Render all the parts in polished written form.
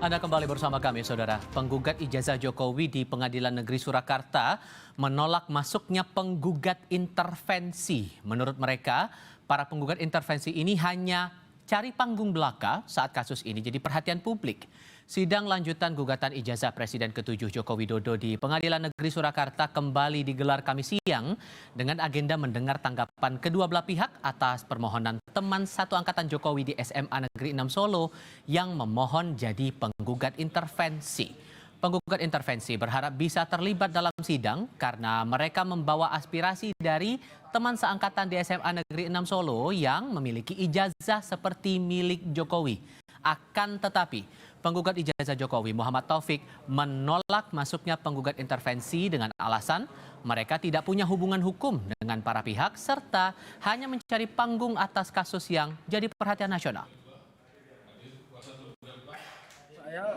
Anda kembali bersama kami, Saudara. Penggugat ijazah Jokowi di Pengadilan Negeri Surakarta menolak masuknya penggugat intervensi. Menurut mereka, para penggugat intervensi ini hanya cari panggung belaka saat kasus ini jadi perhatian publik. Sidang lanjutan gugatan ijazah Presiden ke-7 Joko Widodo di Pengadilan Negeri Surakarta kembali digelar Kamis siang dengan agenda mendengar tanggapan kedua belah pihak atas permohonan teman satu angkatan Jokowi di SMA Negeri 6 Solo yang memohon jadi penggugat intervensi. Penggugat intervensi berharap bisa terlibat dalam sidang karena mereka membawa aspirasi dari teman seangkatan di SMA Negeri 6 Solo yang memiliki ijazah seperti milik Jokowi. Akan tetapi, penggugat ijazah Jokowi Muhammad Taufik menolak masuknya penggugat intervensi dengan alasan mereka tidak punya hubungan hukum dengan para pihak serta hanya mencari panggung atas kasus yang jadi perhatian nasional. Saya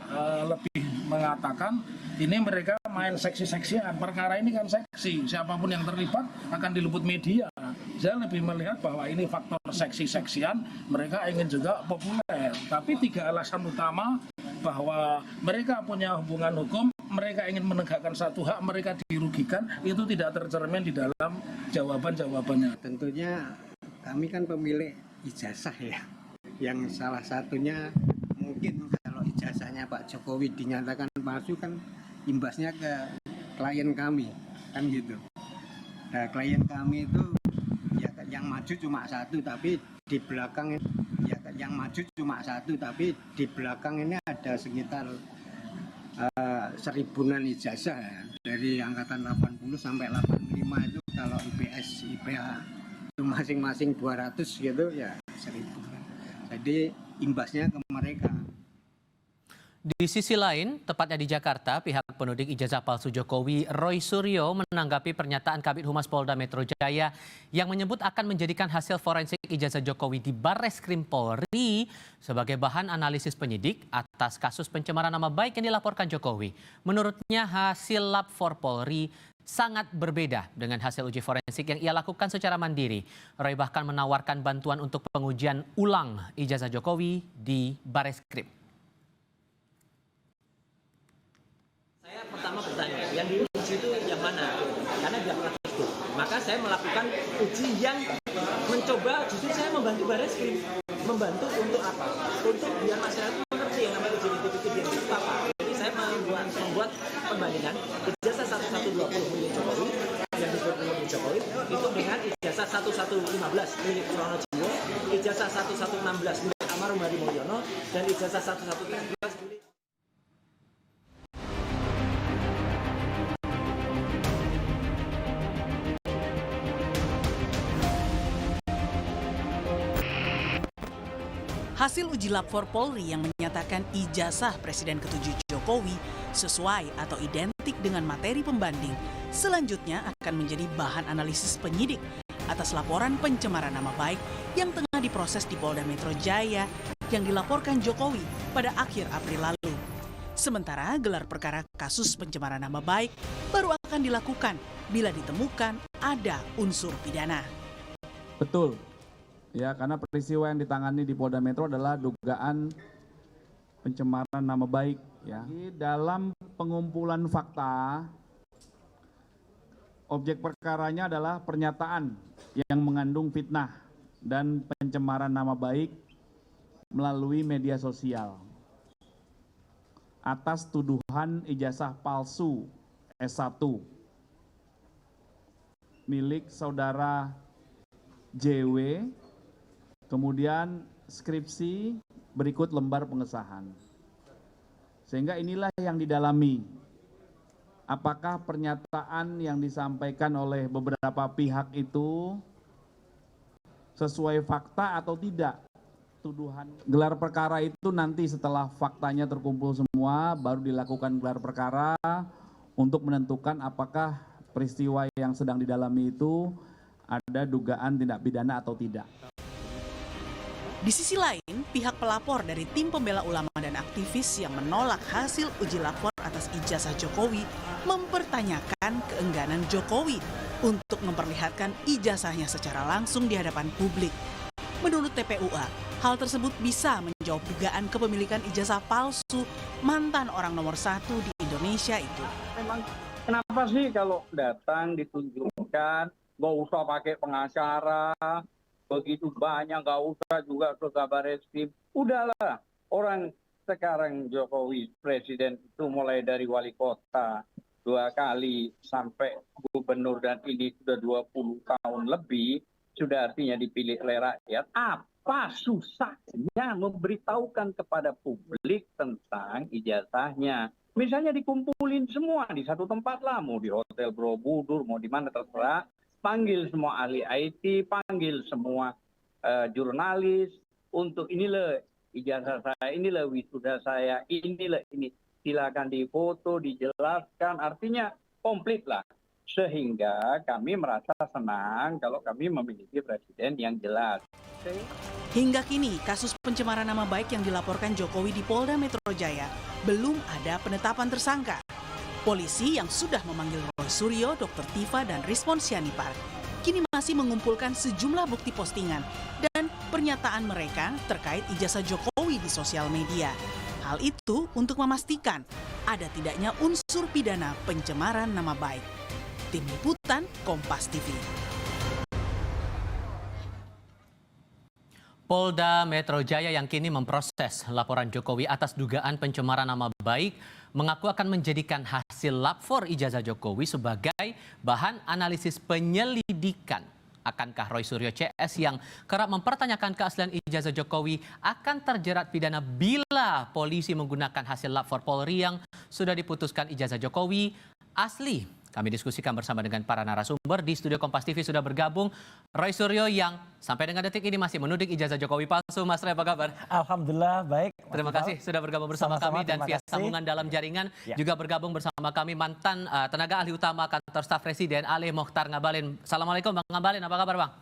lebih mengatakan ini mereka main seksi-seksian. Perkara ini kan seksi, siapapun yang terlibat akan diliput media. Saya lebih melihat bahwa ini faktor seksi-seksian, mereka ingin juga populer. Tapi tiga alasan utama bahwa mereka punya hubungan hukum, mereka ingin menegakkan satu hak, mereka dirugikan, itu tidak tercermin di dalam jawaban-jawabannya. Tentunya kami kan pemilik ijazah ya, yang salah satunya mungkin kalau ijazahnya Pak Jokowi dinyatakan palsu kan imbasnya ke klien kami, kan gitu. Nah, klien kami itu ya yang maju cuma satu, tapi di belakang ya yang maju cuma satu, tapi di belakang ini ada sekitar seribuan ijazah ya. Dari angkatan 80 sampai 85 itu kalau IPS, IPA itu masing-masing 200 gitu ya 1000. Jadi imbasnya ke mereka. Di sisi lain, tepatnya di Jakarta, pihak penuding ijazah palsu Jokowi, Roy Suryo, menanggapi pernyataan Kabid Humas Polda Metro Jaya yang menyebut akan menjadikan hasil forensik ijazah Jokowi di Barreskrim Polri sebagai bahan analisis penyidik atas kasus pencemaran nama baik yang dilaporkan Jokowi. Menurutnya, hasil lab for Polri sangat berbeda dengan hasil uji forensik yang ia lakukan secara mandiri. Roy bahkan menawarkan bantuan untuk pengujian ulang ijazah Jokowi di Barreskrim. Pertama bertanya, yang diuji itu yang mana? Karena tidak pernah tersebut. Maka saya melakukan uji yang mencoba, justru saya membantu Barreskrim. Membantu untuk apa? Untuk biar masyarakat mengerti yang namanya uji itu dia itu apa. Jadi saya membuat perbandingan ijazah 1120 milik Jokowi yang disebut milik Jokowi itu dengan ijazah 1115 milik Surono Jiwo, ijazah 1116 milik Almarhum Hadi Mulyono, dan ijazah 1113 milik Hasil uji lab for Polri yang menyatakan ijazah Presiden ke-7 Jokowi sesuai atau identik dengan materi pembanding selanjutnya akan menjadi bahan analisis penyidik atas laporan pencemaran nama baik yang tengah diproses di Polda Metro Jaya yang dilaporkan Jokowi pada akhir April lalu. Sementara gelar perkara kasus pencemaran nama baik baru akan dilakukan bila ditemukan ada unsur pidana. Betul. Ya, karena peristiwa yang ditangani di Polda Metro adalah dugaan pencemaran nama baik. Ya. Di dalam pengumpulan fakta, objek perkaranya adalah pernyataan yang mengandung fitnah dan pencemaran nama baik melalui media sosial atas tuduhan ijazah palsu S1 milik saudara JW. Kemudian skripsi berikut lembar pengesahan. Sehingga inilah yang didalami. Apakah pernyataan yang disampaikan oleh beberapa pihak itu sesuai fakta atau tidak? Tuduhan gelar perkara itu nanti setelah faktanya terkumpul semua baru dilakukan gelar perkara untuk menentukan apakah peristiwa yang sedang didalami itu ada dugaan tindak pidana atau tidak. Di sisi lain, pihak pelapor dari tim pembela ulama dan aktivis yang menolak hasil uji lapor atas ijazah Jokowi mempertanyakan keengganan Jokowi untuk memperlihatkan ijazahnya secara langsung di hadapan publik. Menurut TPUA, Hal tersebut bisa menjawab dugaan kepemilikan ijazah palsu mantan orang nomor 1 di Indonesia itu. Memang kenapa sih kalau datang ditunjukkan, nggak usah pakai pengacara, begitu banyak, nggak usah juga ke kabar eskrim. Udahlah, orang sekarang Jokowi presiden itu mulai dari wali kota 2 kali sampai gubernur dan ini sudah 20 tahun lebih, sudah artinya dipilih oleh rakyat. Apa susahnya memberitahukan kepada publik tentang ijazahnya? Misalnya dikumpulin semua di satu tempat lah, mau di Hotel Borobudur, mau di mana terserah, panggil semua ahli IT, panggil semua jurnalis untuk inilah ijazah saya, inilah wisuda saya, inilah ini. Silakan difoto, dijelaskan, artinya komplit lah. Sehingga kami merasa senang kalau kami memiliki presiden yang jelas. Hingga kini, kasus pencemaran nama baik yang dilaporkan Jokowi di Polda Metro Jaya belum ada penetapan tersangka. Polisi yang sudah memanggil Roy Suryo, Dr. Tifa, dan Rizwan Syahipar kini masih mengumpulkan sejumlah bukti postingan dan pernyataan mereka terkait ijazah Jokowi di sosial media. Hal itu untuk memastikan ada tidaknya unsur pidana pencemaran nama baik. Tim Liputan Kompas TV. Polda Metro Jaya yang kini memproses laporan Jokowi atas dugaan pencemaran nama baik mengaku akan menjadikan hasil lapor ijazah Jokowi sebagai bahan analisis penyelidikan. Akankah Roy Suryo CS yang kerap mempertanyakan keaslian ijazah Jokowi akan terjerat pidana bila polisi menggunakan hasil lapor Polri yang sudah diputuskan ijazah Jokowi asli? Kami diskusikan bersama dengan para narasumber. Di studio Kompas TV sudah bergabung Roy Suryo yang sampai dengan detik ini masih menuding ijazah Jokowi palsu. Mas Roy, apa kabar? Alhamdulillah, baik. Terima kasih sudah bergabung bersama kami dan via sambungan dalam jaringan Ya. juga bergabung bersama kami mantan tenaga ahli utama kantor staf presiden Ali Mokhtar Ngabalin. Assalamualaikum Bang Ngabalin, apa kabar Bang?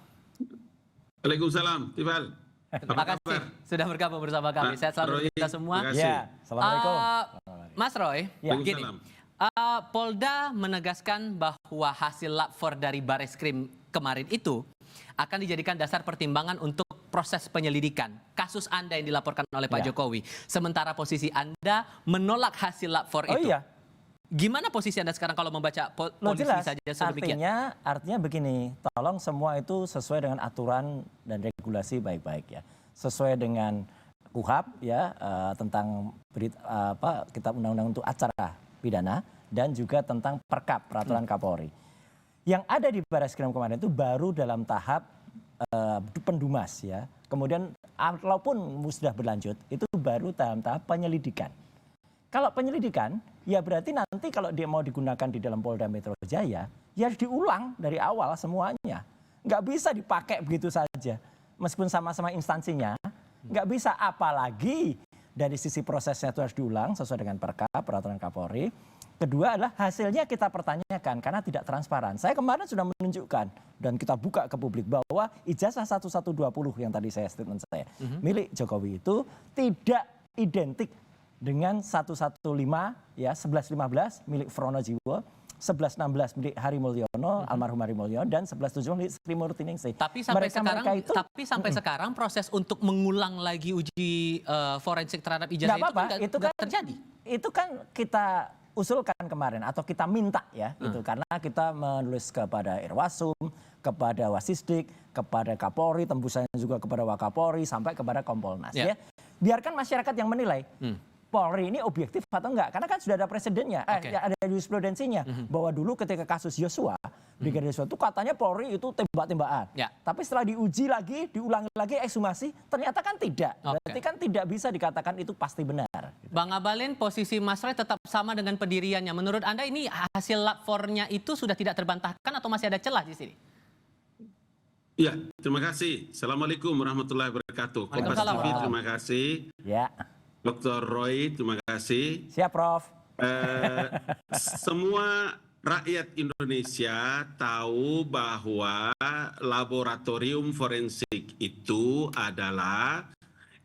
Waalaikumsalam, Tifal. Terima kasih sudah bergabung bersama kami. Sehat selalu kita semua. Ya, Assalamualaikum. Mas Roy, Ya. gini. Polda menegaskan bahwa hasil lapor dari Bareskrim kemarin itu akan dijadikan dasar pertimbangan untuk proses penyelidikan kasus Anda yang dilaporkan oleh Pak Ya. Jokowi. Sementara posisi Anda menolak hasil lapor itu. Iya. Gimana posisi Anda sekarang kalau membaca polisi Jelas. saja sedemikian? Artinya begini, tolong semua itu sesuai dengan aturan dan regulasi baik-baik ya. Sesuai dengan KUHP ya, tentang kitab undang-undang untuk acara pidana dan juga tentang Perkap, peraturan Kapolri. Yang ada di Bareskrim kemarin itu baru dalam tahap pendumas ya. Kemudian walaupun sudah berlanjut itu baru dalam tahap penyelidikan. Kalau penyelidikan ya berarti nanti kalau dia mau digunakan di dalam Polda Metro Jaya ya harus diulang dari awal semuanya. Nggak bisa dipakai begitu saja. Meskipun sama-sama instansinya nggak bisa, apalagi dari sisi prosesnya itu harus diulang sesuai dengan Perkap, peraturan Kapolri. Kedua adalah hasilnya kita pertanyakan karena tidak transparan. Saya kemarin sudah menunjukkan dan kita buka ke publik bahwa ijazah 1120 yang tadi statement saya milik Jokowi itu tidak identik dengan 115 ya 1115 milik Frono Jiwo, 1116 milik Hari Mulyono, almarhum Hari Mulyono, dan 1117 milik Sri Murtiningsih. Tapi sampai sekarang proses untuk mengulang lagi uji forensik terhadap ijazah itu nggak terjadi. Itu kan kita usulkan kemarin atau kita minta ya itu karena kita menulis kepada Irwasum, kepada Wasisdik, kepada Kapolri, tembusannya juga kepada Wakapolri sampai kepada Kompolnas ya. Biarkan masyarakat yang menilai. Polri ini objektif atau enggak? Karena kan sudah ada presidennya, ada jurisprudensinya bahwa dulu ketika kasus Yosua, Brigadir Yosua itu katanya Polri itu tembak-tembakan. Ya. Tapi setelah diuji lagi, diulangi lagi ekshumasi, ternyata kan tidak. Berarti kan tidak bisa dikatakan itu pasti benar. Bang Ngabalin, posisi Mas Roy tetap sama dengan pendiriannya. Menurut Anda ini hasil lapornya itu sudah tidak terbantahkan atau masih ada celah di sini? Ya, terima kasih. Assalamualaikum warahmatullahi wabarakatuh. Kompas TV, terima kasih. Ya. Dr. Roy, terima kasih. Siap, Prof. Semua rakyat Indonesia tahu bahwa laboratorium forensik itu adalah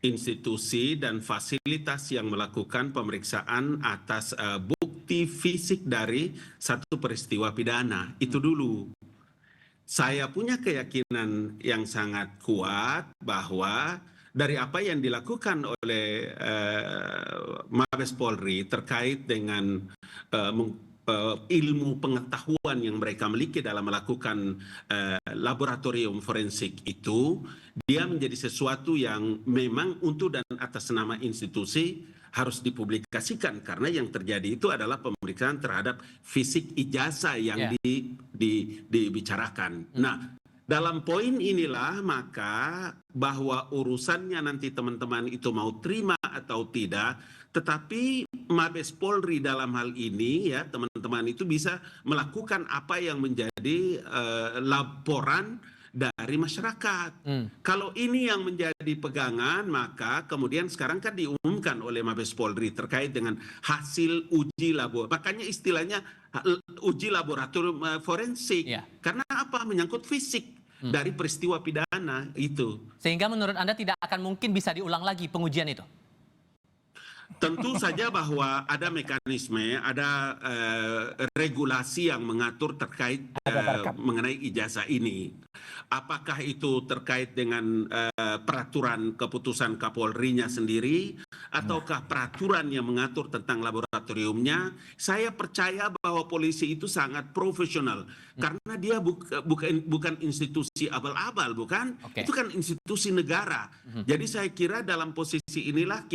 institusi dan fasilitas yang melakukan pemeriksaan atas bukti fisik dari satu peristiwa pidana. Itu dulu. Saya punya keyakinan yang sangat kuat bahwa dari apa yang dilakukan oleh Mabes Polri terkait dengan ilmu pengetahuan yang mereka miliki dalam melakukan laboratorium forensik itu, dia menjadi sesuatu yang memang untuk dan atas nama institusi harus dipublikasikan, karena yang terjadi itu adalah pemeriksaan terhadap fisik ijazah yang dibicarakan. Nah, dalam poin inilah maka bahwa urusannya nanti teman-teman itu mau terima atau tidak, tetapi Mabes Polri dalam hal ini ya teman-teman itu bisa melakukan apa yang menjadi laporan dari masyarakat. Kalau ini yang menjadi pegangan, maka kemudian sekarang kan diumumkan oleh Mabes Polri terkait dengan hasil uji laboratorium. Makanya istilahnya uji laboratorium forensik. Karena apa? Menyangkut fisik dari peristiwa pidana itu. Sehingga menurut Anda tidak akan mungkin bisa diulang lagi pengujian itu? Tentu saja bahwa ada mekanisme, ada regulasi yang mengatur terkait mengenai ijazah ini. Apakah itu terkait dengan peraturan keputusan Kapolri-nya sendiri, ataukah peraturan yang mengatur tentang laboratoriumnya? Saya percaya bahwa polisi itu sangat profesional, karena dia bukan institusi abal-abal, bukan? Itu kan institusi negara. Jadi saya kira dalam posisi inilah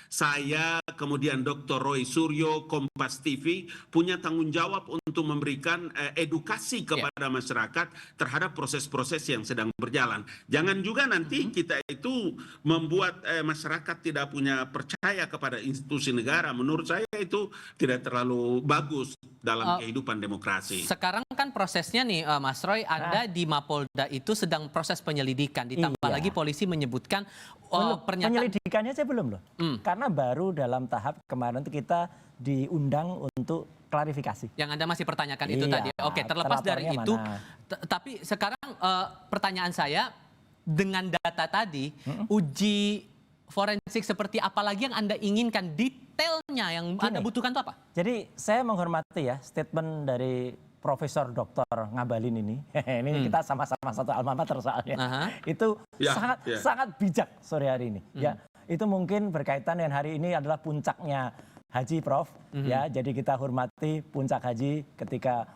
saya, kemudian Dr. Roy Suryo, Kompas TV punya tanggung jawab untuk memberikan edukasi kepada masyarakat terhadap proses-proses yang sedang berjalan. Jangan juga nanti kita itu membuat masyarakat tidak punya percaya kepada institusi negara. Menurut saya itu tidak terlalu bagus dalam kehidupan demokrasi. Sekarang kan prosesnya nih Mas Roy, Anda di Mapolda itu sedang proses penyelidikan. Ditambah lagi polisi menyebutkan pernyataan. Penyelidikannya saya belum loh. Karena baru dalam tahap kemarin itu kita diundang untuk klarifikasi. Yang Anda masih pertanyakan itu tadi. Oke, terlepas dari itu. Tapi sekarang pertanyaan saya, dengan data tadi, uji forensik seperti apa lagi yang Anda inginkan? Detailnya yang Anda butuhkan itu apa? Jadi saya menghormati ya statement dari Profesor Dr. Ngabalin ini. Ini kita sama-sama satu alma mater soalnya. Itu sangat bijak sore hari ini. Ya, itu mungkin berkaitan dengan hari ini adalah puncaknya haji, Prof. Ya, jadi kita hormati puncak haji ketika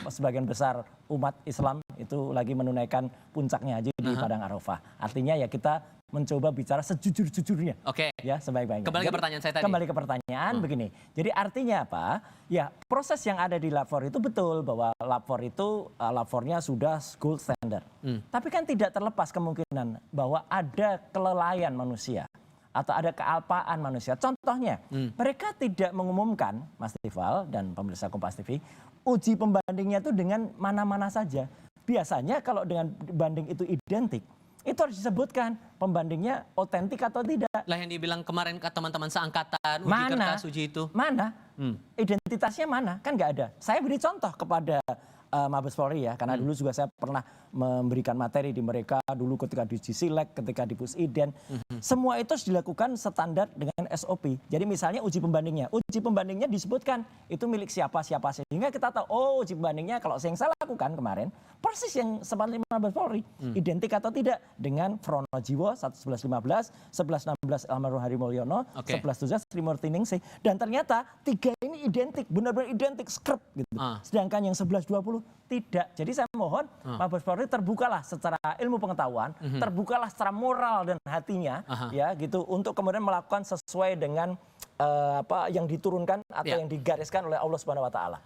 sebagian besar umat Islam itu lagi menunaikan puncaknya haji di Padang Arafah. Artinya ya kita mencoba bicara sejujur-jujurnya. Ya, sebaik-baiknya. Kembali ke pertanyaan saya tadi. Kembali ke pertanyaan begini. Jadi artinya apa? Ya, proses yang ada di lapor itu betul bahwa lapor itu lapornya sudah gold standard. Tapi kan tidak terlepas kemungkinan bahwa ada kelalaian manusia atau ada kealpaan manusia. Contohnya, mereka tidak mengumumkan, Mas Tifal dan pemirsa Kompas TV, uji pembandingnya itu dengan mana-mana saja. Biasanya kalau dengan banding itu identik, itu harus disebutkan pembandingnya otentik atau tidak. Lah yang dibilang kemarin ke teman-teman seangkatan, uji kertas, uji itu. Mana? Identitasnya mana? Kan nggak ada. Saya beri contoh kepada Mabes Polri ya, karena dulu juga saya pernah memberikan materi di mereka dulu ketika di Silek, ketika di Pusiden. Semua itu harus dilakukan standar dengan SOP. Jadi misalnya uji pembandingnya disebutkan itu milik siapa sehingga kita tahu oh uji pembandingnya kalau yang saya lakukan kemarin persis yang sempat Mabes Polri, identik atau tidak dengan Frono Jiwo 1115, 1116 almarhum Hari Mulyono, 1117 Sri Murtiningsih, dan ternyata tiga ini identik, benar-benar identik skrip gitu. Sedangkan yang 1120 tidak. Jadi saya mohon Mabes Polri terbukalah secara ilmu pengetahuan, terbukalah secara moral dan hatinya ya gitu untuk kemudian melakukan sesuai dengan apa yang diturunkan atau yang digariskan oleh Allah Subhanahu wa taala.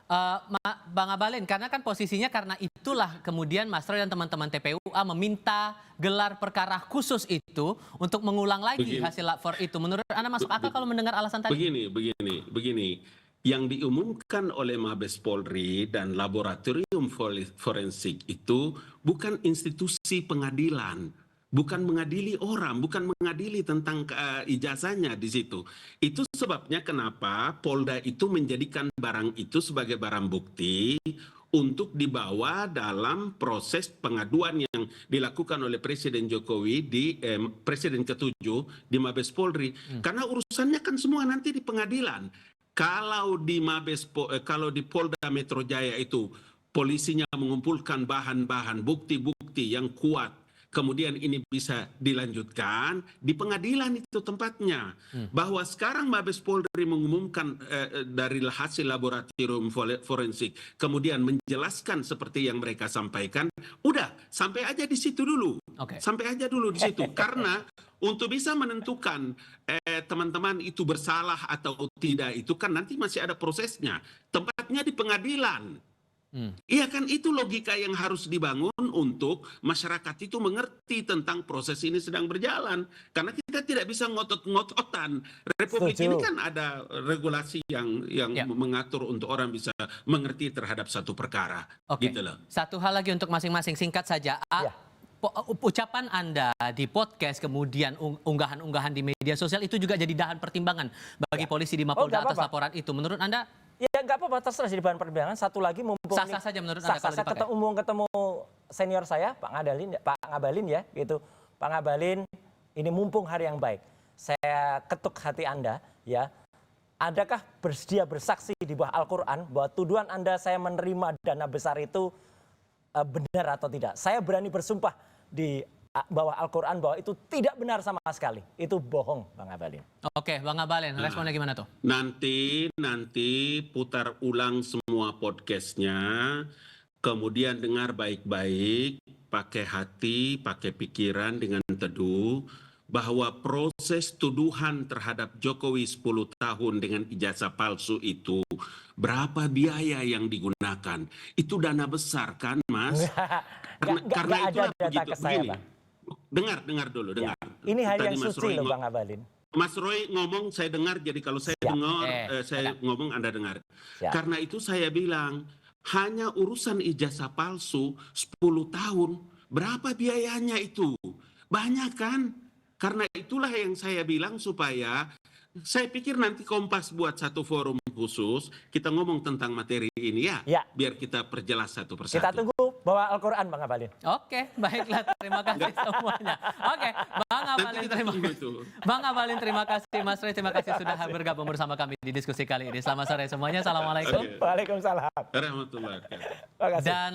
Bang Abalin, karena kan posisinya karena itulah kemudian Mas Roy dan teman-teman TPUA meminta gelar perkara khusus itu untuk mengulang lagi hasil lapor itu. Menurut Anda masuk akal kalau mendengar alasan tadi? Begini. Yang diumumkan oleh Mabes Polri dan laboratorium forensik itu bukan institusi pengadilan, bukan mengadili orang, bukan mengadili tentang ijazahnya di situ. Itu sebabnya kenapa Polda itu menjadikan barang itu sebagai barang bukti untuk dibawa dalam proses pengaduan yang dilakukan oleh Presiden Jokowi di Presiden ke-7 di Mabes Polri. Karena urusannya kan semua nanti di pengadilan. Kalau di Polda Metro Jaya itu polisinya mengumpulkan bahan-bahan bukti-bukti yang kuat kemudian ini bisa dilanjutkan di pengadilan itu tempatnya. Bahwa sekarang Mabes Polri mengumumkan dari hasil laboratorium forensik, kemudian menjelaskan seperti yang mereka sampaikan, udah sampai aja di situ dulu. Sampai aja dulu di situ. Karena untuk bisa menentukan teman-teman itu bersalah atau tidak, itu kan nanti masih ada prosesnya. Tempatnya di pengadilan. Iya kan, itu logika yang harus dibangun untuk masyarakat itu mengerti tentang proses ini sedang berjalan. Karena kita tidak bisa ngotot-ngototan. Republik ini kan ada regulasi yang mengatur untuk orang bisa mengerti terhadap satu perkara. Gitu loh. Satu hal lagi untuk masing-masing, singkat saja. Ucapan Anda di podcast, kemudian unggahan-unggahan di media sosial itu juga jadi bahan pertimbangan bagi polisi di Mapolda atas laporan itu. Menurut Anda? Ya nggak apa-apa, terserah jadi bahan pertimbangan. Satu lagi mumpung sah-sah saja menurut Anda kalau dipakai? ketemu senior saya, Pak Ngabalin ya, gitu. Pak Ngabalin, ini mumpung hari yang baik. Saya ketuk hati Anda, ya. Adakah bersedia bersaksi di bawah Al-Quran bahwa tuduhan Anda saya menerima dana besar itu benar atau tidak? Saya berani bersumpah di bawah Al-Quran bahwa itu tidak benar sama sekali. Itu bohong, Bang Ngabalin. Oke, Bang Ngabalin, responnya gimana tuh? Nanti putar ulang semua podcastnya, kemudian dengar baik-baik, pakai hati, pakai pikiran dengan teduh, bahwa proses tuduhan terhadap Jokowi 10 tahun dengan ijazah palsu itu, berapa biaya yang digunakan? Itu dana besar kan, Mas? Karena itulah begitu. Begini. Dengar dulu, dengar. Ini hari yang Mas suci Roy loh, Bang Ngabalin. Mas Roy ngomong, saya dengar, jadi kalau saya dengar, saya ngomong, Anda dengar. Karena itu saya bilang, hanya urusan ijazah palsu 10 tahun, berapa biayanya itu? Banyak kan? Karena itulah yang saya bilang supaya, saya pikir nanti Kompas buat satu forum khusus, kita ngomong tentang materi ini ya. Biar kita perjelas satu persatu. Kita tunggu bawa Al-Quran, Bang Ngabalin. Oke, baiklah, terima kasih semuanya. Oke, Bang Ngabalin, Bang Ngabalin, terima kasih. Mas Roy, terima kasih sudah bergabung bersama kami di diskusi kali ini. Selamat sore semuanya, assalamualaikum. Waalaikumsalam. Warahmatullahi wabarakatuh. Dan